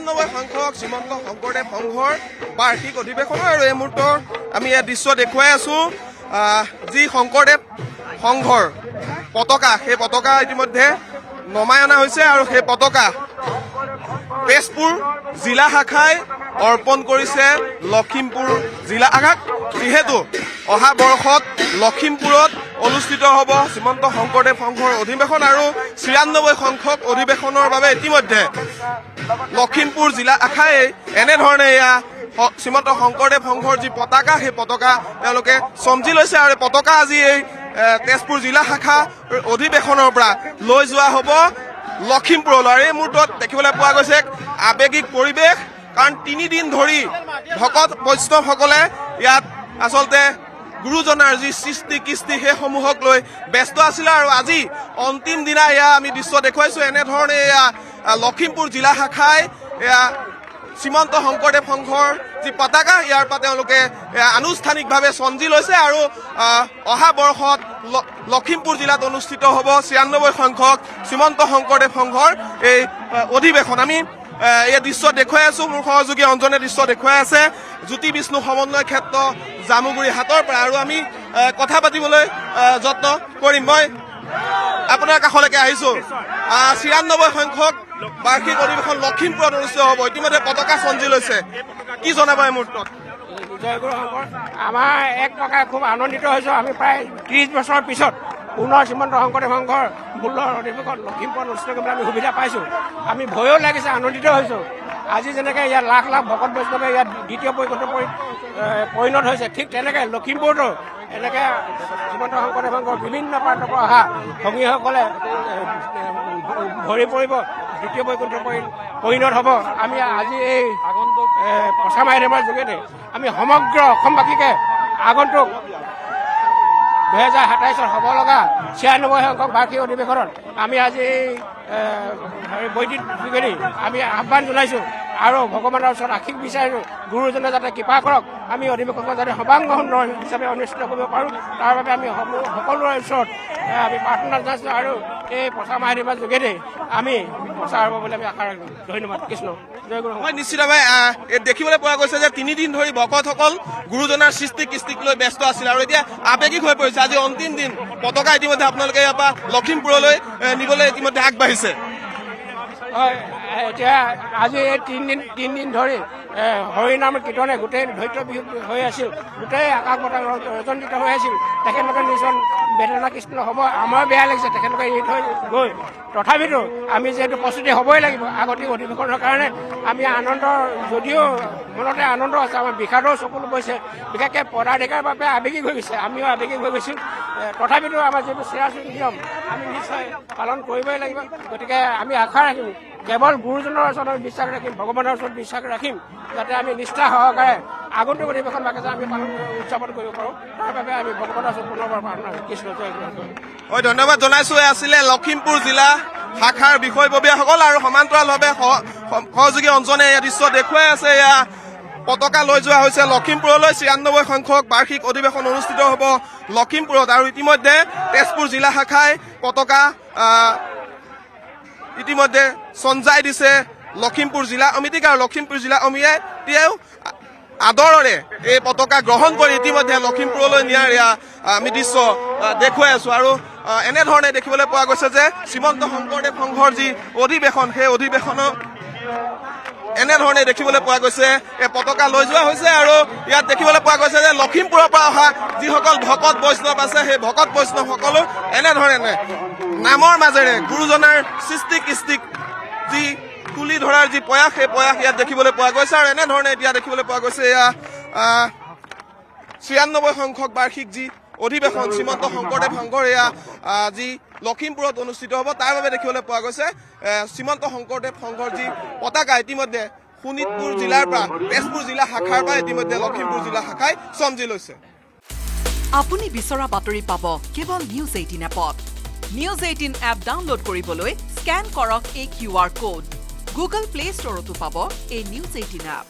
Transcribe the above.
৯৬ সংখ্যক শ্ৰীমন্ত শংকৰদেৱ সংঘৰ বাৰ্ষিক অধিৱেশনৰ আৰু এই মুহূৰ্তৰ আমি ইয়াত দৃশ্য দেখুৱাই আছোঁ যি শংকৰদেৱ সংঘৰ পতাকা সেই পতাকা ইতিমধ্যে নমাই অনা হৈছে আৰু সেই পতাকা তেজপুৰ জিলা শাখাই অৰ্পণ কৰিছে লখিমপুৰ জিলা শাখাক যিহেতু অহা বৰ্ষত লখিমপুৰত অনুষ্ঠিত হ'ব শ্ৰীমন্ত শংকৰদেৱ সংঘৰ অধিৱেশন আৰু ৯৬ সংখ্যক অধিৱেশনৰ বাবে ইতিমধ্যে লখিমপুৰ জিলা শাখাই এনেধৰণে এয়া শ্ৰীমন্ত শংকৰদেৱ সংঘৰ যি পতাকা সেই পতাকা তেওঁলোকে চমজি লৈছে আৰু পতাকা আজি এই তেজপুৰ জিলা শাখা অধিৱেশনৰ পৰা লৈ যোৱা হ'ব লখিমপুৰলৈ। আৰু এই মুহূৰ্তত দেখিবলৈ পোৱা গৈছে এক আৱেগিক পৰিৱেশ, কাৰণ ৩ দিন ধৰি ভকত বৈষ্ণৱসকলে ইয়াত আচলতে গুৰুজনাৰ যি সৃষ্টি কৃষ্টি সেইসমূহক লৈ ব্যস্ত আছিলে আৰু আজি অন্তিম দিনা এয়া আমি দৃশ্য দেখুৱাইছোঁ। এনেধৰণে এয়া লখিমপুৰ জিলা শাখাই এয়া শ্ৰীমন্ত শংকৰদেৱ সংঘৰ যি পতাকা ইয়াৰ পৰা তেওঁলোকে আনুষ্ঠানিকভাৱে চমজি লৈছে আৰু অহা বৰ্ষত লখিমপুৰ জিলাত অনুষ্ঠিত হ'ব ৯৬ সংখ্যক শ্ৰীমন্ত শংকৰদেৱ সংঘৰ এই অধিৱেশন। আমি এই দৃশ্য দেখুৱাই আছোঁ, মোৰ সহযোগী অঞ্জনে দৃশ্য দেখুৱাই আছে জ্যোতি বিষ্ণু সমন্বয় ক্ষেত্ৰ জামুগুৰি হাটৰ পৰা। আৰু আমি কথা পাতিবলৈ যত্ন কৰিম। মই আপোনাৰ কাষলৈকে আহিছোঁ। ৯৬ সংখ্যক বাৰ্ষিক অধিৱেশন লখিমপুৰত অনুষ্ঠিত হ'ব, ইতিমধ্যে পতাকা চমজি লৈছে, কি জনাব এই মুহূৰ্তত? জয়গুৰু শংকৰ, আমাৰ এক প্ৰকাৰে খুব আনন্দিত হৈছোঁ। আমি প্ৰায় ৩০ বছৰৰ পিছত পুনৰ শ্ৰীমন্ত শংকৰদেৱ সংঘৰ মূলৰ অধিৱেশন লখিমপুৰত অনুষ্ঠিত কৰিবলৈ আমি সুবিধা পাইছোঁ। আমি ভয়ো লাগিছে, আনন্দিত হৈছোঁ। আজি যেনেকৈ ইয়াত লাখ লাখ ভকত বৈষ্ণৱে ইয়াত দ্বিতীয় পৰিণত হৈছে, ঠিক তেনেকৈ লখিমপুৰতো এনেকৈ শ্ৰীমন্ত শংকৰদেৱ সংঘৰ বিভিন্ন প্ৰান্তৰ পৰা অহা সংগীসকলে ভৰি পৰিব, দ্বিতীয় পৰিণত হ'ব। আমি আজি এই প্ৰচাৰ মাধ্যমৰ যোগেদি আমি সমগ্ৰ অসমবাসীকে আগন্তুক 2027 হ'ব লগা ৯৬ সংখ্যক বাৰ্ষিক অধিৱেশনত আমি আজি বৈদিক যোগেদি আমি আহ্বান জনাইছোঁ আৰু ভগৱানৰ ওচৰত আশীষ বিচাৰিছোঁ গুৰুজনে যাতে কৃপা কৰক, আমি অধিৱেশনত যাতে সৰ্বাংগ সুন্দৰ হিচাপে অনুষ্ঠিত কৰিব পাৰোঁ, তাৰ বাবে আমি সকলোৰে ওচৰত আমি প্ৰাৰ্থনা জনাইছোঁ আৰু এই প্ৰচাৰ মাধ্যমৰ যোগেদি আমি প্ৰচাৰ হ'ব বুলি আমি আশা ৰাখিছোঁ। ধন্যবাদ। কৃষ্ণ জয় গুৰু। মই নিশ্চিতভাৱে দেখিবলৈ পোৱা গৈছে যে ৩ দিন ধৰি ভকতসকল গুৰুজনাৰ সৃষ্টি কৃষ্টিক লৈ ব্যস্ত আছিলে আৰু এতিয়া আৱেগিক হৈ পৰিছে। আজি অন্তিম দিন, পতাকা ইতিমধ্যে আপোনালোকে ইয়াৰ পৰা লখিমপুৰলৈ নিবলৈ ইতিমধ্যে আগবাঢ়িছে। হয়, এতিয়া আজি এই ৩ দিন ধৰি হৰিনাম কীৰ্তনে গোটেই ধৈৰ্য বিহুত হৈ আছিল, গোটেই আকাশ বতাহ ৰজন্বিত হৈ আছিল। তেখেতলোকে নিজৰ বেদনা কৃষ্ণ হ'ব, আমাৰ বেয়া লাগিছে তেখেতলোকে এৰি থৈ গৈ। তথাপিতো আমি যিহেতু প্ৰস্তুতি হ'বই লাগিব আগতীয়া অধিৱেশনৰ কাৰণে, আমি আনন্দ, যদিও মনতে আনন্দ আছে, আমাৰ বিষাদৰ চকুলো বৈছে, বিশেষকৈ পদাধিকাৰ বাবে আৱেগিক হৈ গৈছে, আমিও আৱেগিক হৈ গৈছোঁ। তথাপিতো আমাৰ যিটো চিৰাচৰিত নিয়ম আমি নিশ্চয় পালন কৰিবই লাগিব। গতিকে আমি আশা ৰাখিম, কেৱল গুৰুজনৰ ওচৰত আমি বিশ্বাস ৰাখিম, ভগৱানৰ ওচৰত বিশ্বাস ৰাখিম, যাতে আমি নিষ্ঠা সহকাৰে আগন্তুক অধিৱেশন ভাগে আমি উদযাপন কৰিব পাৰোঁ, তাৰ বাবে আমি ভগৱানৰ ওচৰত পুনৰবাৰ প্ৰাৰ্থনা কৰিম। কৃষ্ণ জয় গুৰু। হয়, ধন্যবাদ জনাইছোঁ। আছিলে লখিমপুৰ জিলা শাখাৰ বিষয়ববীয়াসকল আৰু সমান্তৰালভাৱে সহযোগী অঞ্জনে এই দৃশ্য দেখুৱাই আছে। এয়া পতাকা লৈ যোৱা হৈছে লখিমপুৰলৈ। ৯৬ সংখ্যক বাৰ্ষিক অধিৱেশন অনুষ্ঠিত হ'ব লখিমপুৰত আৰু ইতিমধ্যে তেজপুৰ জিলা শাখাই পতাকা ইতিমধ্যে চঞ্জাই দিছে লখিমপুৰ জিলা সমিতিক আৰু লখিমপুৰ জিলা সমিতিয়েও আদৰেৰে এই পতাকা গ্ৰহণ কৰি ইতিমধ্যে লখিমপুৰলৈ নিয়াৰ আমি দৃশ্য দেখুৱাই আছোঁ। আৰু এনেধৰণে দেখিবলৈ পোৱা গৈছে যে শ্ৰীমন্ত শংকৰদেৱ সংঘৰ যি অধিৱেশন সেই অধিৱেশনত এনেধৰণে দেখিবলৈ পোৱা গৈছে এই পতাকা লৈ যোৱা হৈছে আৰু ইয়াত দেখিবলৈ পোৱা গৈছে যে লখিমপুৰৰ পৰা অহা যিসকল ভকত বৈষ্ণৱ আছে সেই ভকত বৈষ্ণৱসকলো এনেধৰণে নামৰ মাজেৰে গুৰুজনাৰ সৃষ্টি কৃষ্টিক যি তুলি ধৰাৰ যি প্ৰয়াস, সেই প্ৰয়াস ইয়াত দেখিবলৈ পোৱা গৈছে। আৰু এনেধৰণে এতিয়া দেখিবলৈ পোৱা গৈছে এয়া ৯৬ সংখ্যক বাৰ্ষিক যি অধিৱেশন শ্ৰীমন্ত শংকৰদেৱ সংঘৰ এয়া যি লখিমপুৰত অনুষ্ঠিত হ'ব, তাৰ বাবে দেখিবলৈ পোৱা গৈছে শ্ৰীমন্ত শংকৰদেৱ সংঘৰ যি পতাকা ইতিমধ্যে শোণিতপুৰ জিলাৰ পৰা তেজপুৰ জিলা শাখাৰ পৰা ইতিমধ্যে লখিমপুৰ জিলা শাখাই চমজি লৈছে। আপুনি বিচৰা বাতৰি পাব কেৱল নিউজ 18 এপত। নিউজ 18 এপ ডাউনলোড কৰিবলৈ স্কেন কৰক এই QR কোড। গুগল প্লে ষ্টৰতো পাব এই নিউজ 18 এপ।